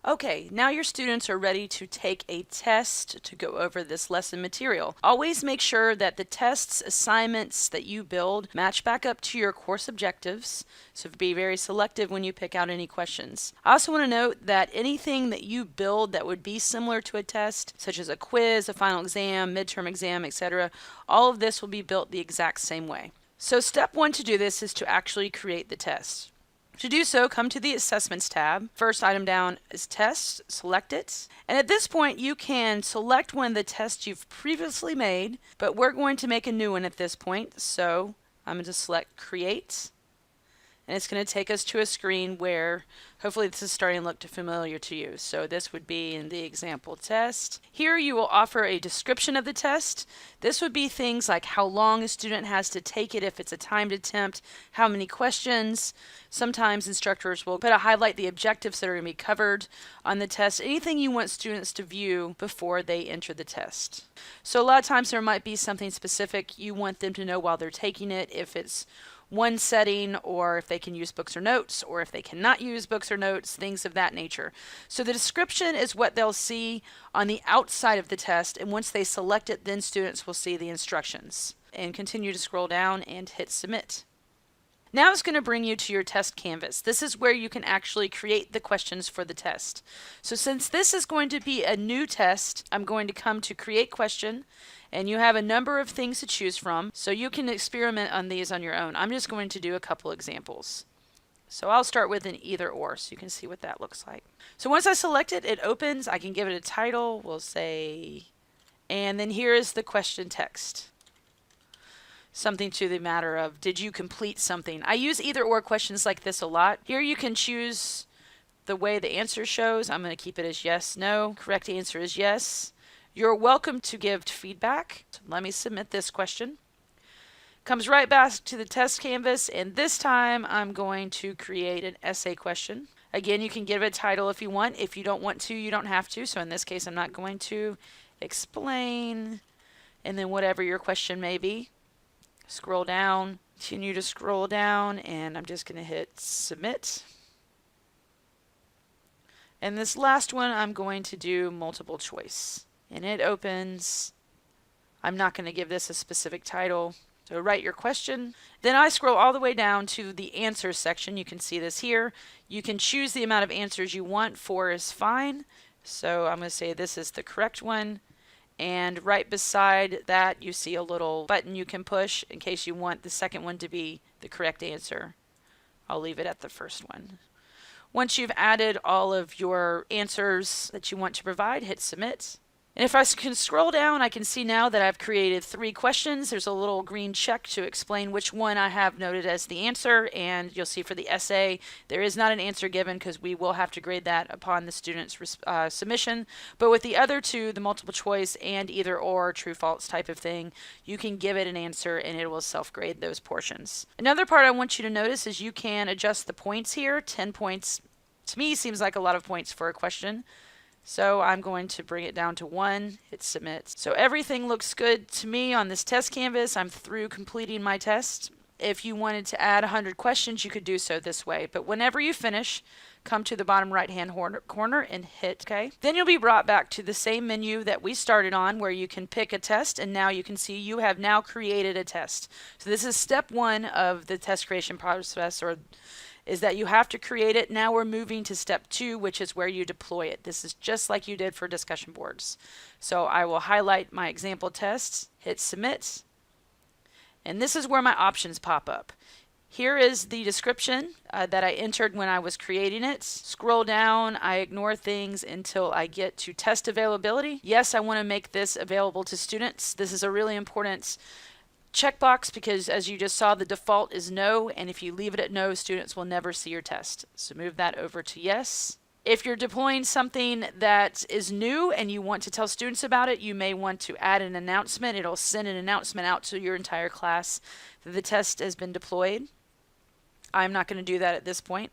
Okay, now your students are ready to take a test to go over this lesson material. Always make sure that the tests, assignments that you build match back up to your course objectives, so be very selective when you pick out any questions. I also want to note that anything that you build that would be similar to a test, such as a quiz, a final exam, midterm exam, etc., all of this will be built the exact same way. So step one to do this is to actually create the test. To do so, come to the Assessments tab. First item down is Tests, select it. And at this point, you can select one of the tests you've previously made, but we're going to make a new one at this point. So I'm going to select Create. And it's going to take us to a screen where hopefully this is starting to look familiar to you. So this would be in the example test. Here you will offer a description of the test. This would be things like how long a student has to take it if it's a timed attempt, how many questions. Sometimes instructors will highlight the objectives that are going to be covered on the test, anything you want students to view before they enter the test. So a lot of times there might be something specific you want them to know while they're taking it, if it's one setting, or if they can use books or notes, or if they cannot use books or notes, things of that nature. So the description is what they'll see on the outside of the test, and once they select it, then students will see the instructions. And continue to scroll down and hit Submit. Now it's going to bring you to your test canvas. This is where you can actually create the questions for the test. So since this is going to be a new test, I'm going to come to Create Question, and you have a number of things to choose from, so you can experiment on these on your own. I'm just going to do a couple examples. So I'll start with an either or, so you can see what that looks like. So once I select it, it opens. I can give it a title. We'll say, and then here is the question text. Something to the matter of, did you complete something? I use either or questions like this a lot. Here you can choose the way the answer shows. I'm going to keep it as yes, no. Correct answer is yes. You're welcome to give feedback. So let me submit this question. Comes right back to the test canvas, and this time I'm going to create an essay question. Again, you can give it a title if you want. If you don't want to, you don't have to. So in this case, I'm not going to. Explain, and then whatever your question may be. Scroll down, continue to scroll down, and I'm just going to hit Submit. And this last one, I'm going to do multiple choice. And it opens. I'm not going to give this a specific title. So write your question. Then I scroll all the way down to the answers section. You can see this here. You can choose the amount of answers you want. 4 is fine. So I'm going to say this is the correct one. And right beside that, you see a little button you can push in case you want the second one to be the correct answer. I'll leave it at the first one. Once you've added all of your answers that you want to provide, hit Submit. And if I can scroll down, I can see now that I've created 3 questions. There's a little green check to explain which one I have noted as the answer, and you'll see for the essay, there is not an answer given because we will have to grade that upon the student's submission. But with the other 2, the multiple choice and either or, true false type of thing, you can give it an answer and it will self-grade those portions. Another part I want you to notice is you can adjust the points here. 10 points, to me, seems like a lot of points for a question. So I'm going to bring it down to 1, hit Submit. So everything looks good to me on this test canvas. I'm through completing my test. If you wanted to add 100 questions, you could do so this way. But whenever you finish, come to the bottom right-hand corner and hit OK. Then you'll be brought back to the same menu that we started on, where you can pick a test, and now you can see you have now created a test. So this is step 1 of the test creation process, is that you have to create it. Now we're moving to step 2, which is where you deploy it. This is just like you did for discussion boards. So I will highlight my example tests, hit Submit, and this is where my options pop up. Here is the description that I entered when I was creating it. Scroll down, I ignore things until I get to test availability. Yes, I want to make this available to students. This is a really important checkbox because, as you just saw, the default is no, and if you leave it at no, students will never see your test. So move that over to yes. If you're deploying something that is new and you want to tell students about it, you may want to add an announcement. It'll send an announcement out to your entire class that the test has been deployed. I'm not going to do that at this point.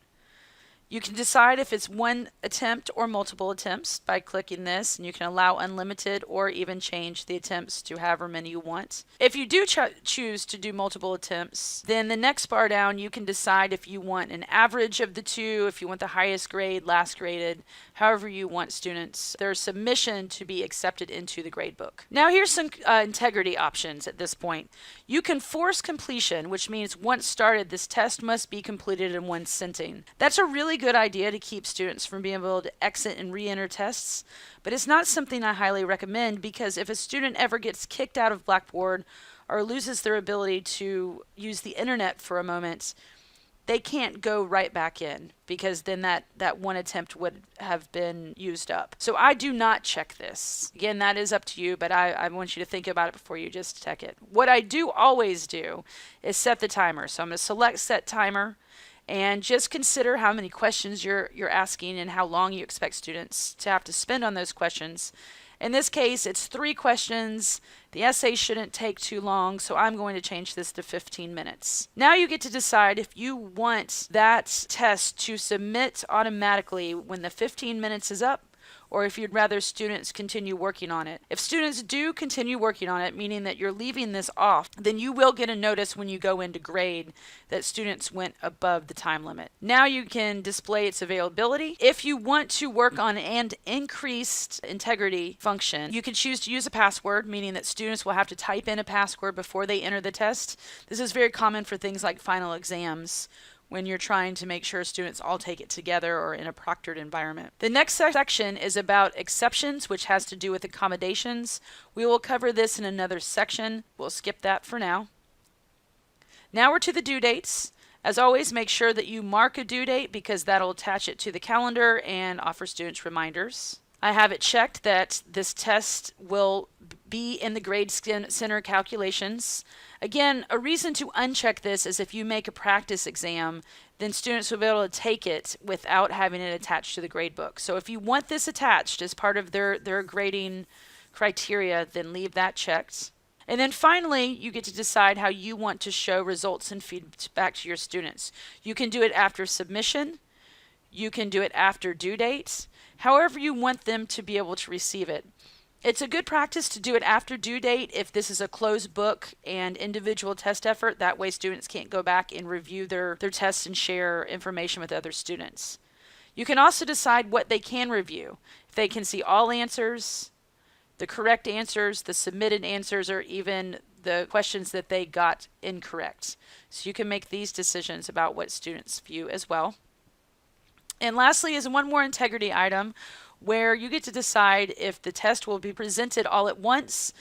You can decide if it's one attempt or multiple attempts by clicking this, and you can allow unlimited or even change the attempts to however many you want. If you do choose to do multiple attempts, then the next bar down you can decide if you want an average of the two, if you want the highest grade, last graded, however you want students, their submission to be accepted into the gradebook. Now here's some integrity options at this point. You can force completion, which means once started, this test must be completed in one sitting. That's a really good idea to keep students from being able to exit and re-enter tests, but it's not something I highly recommend, because if a student ever gets kicked out of Blackboard or loses their ability to use the internet for a moment, they can't go right back in, because then that one attempt would have been used up. So I do not check this. Again, that is up to you, but I want you to think about it before you just check it. What I do always do is set the timer. So I'm going to select set timer, and just consider how many questions you're asking and how long you expect students to have to spend on those questions. In this case, it's 3 questions. The essay shouldn't take too long, so I'm going to change this to 15 minutes. Now you get to decide if you want that test to submit automatically when the 15 minutes is up, or if you'd rather students continue working on it. If students do continue working on it, meaning that you're leaving this off, then you will get a notice when you go into grade that students went above the time limit. Now you can display its availability. If you want to work on an increased integrity function, you can choose to use a password, meaning that students will have to type in a password before they enter the test. This is very common for things like final exams, when you're trying to make sure students all take it together or in a proctored environment. The next section is about exceptions, which has to do with accommodations. We will cover this in another section. We'll skip that for now. Now we're to the due dates. As always, make sure that you mark a due date, because that'll attach it to the calendar and offer students reminders. I have it checked that this test will be in the Grade Center calculations. Again, a reason to uncheck this is if you make a practice exam, then students will be able to take it without having it attached to the gradebook. So if you want this attached as part of their grading criteria, then leave that checked. And then finally, you get to decide how you want to show results and feedback to your students. You can do it after submission. You can do it after due date. However you want them to be able to receive it. It's a good practice to do it after due date if this is a closed book and individual test effort. That way students can't go back and review their tests and share information with other students. You can also decide what they can review. If they can see all answers, the correct answers, the submitted answers, or even the questions that they got incorrect. So you can make these decisions about what students view as well. And lastly is one more integrity item, where you get to decide if the test will be presented all at once.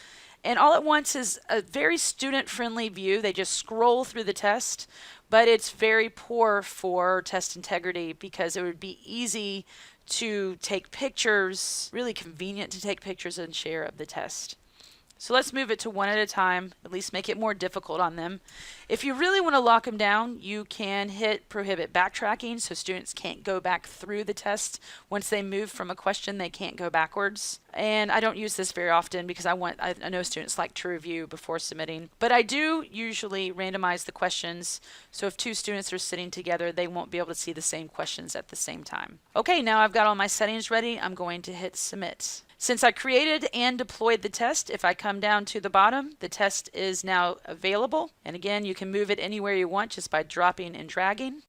And all at once is a very student-friendly view. They just scroll through the test, but it's very poor for test integrity, because it would be easy to take pictures, really convenient to take pictures and share of the test. So let's move it to one at a time, at least make it more difficult on them. If you really want to lock them down, you can hit prohibit backtracking, so students can't go back through the test. Once they move from a question, they can't go backwards. And I don't use this very often, because I know students like to review before submitting. But I do usually randomize the questions, so if 2 students are sitting together, they won't be able to see the same questions at the same time. Okay, now I've got all my settings ready. I'm going to hit submit. Since I created and deployed the test, if I come down to the bottom, the test is now available. And again, you can move it anywhere you want just by dropping and dragging.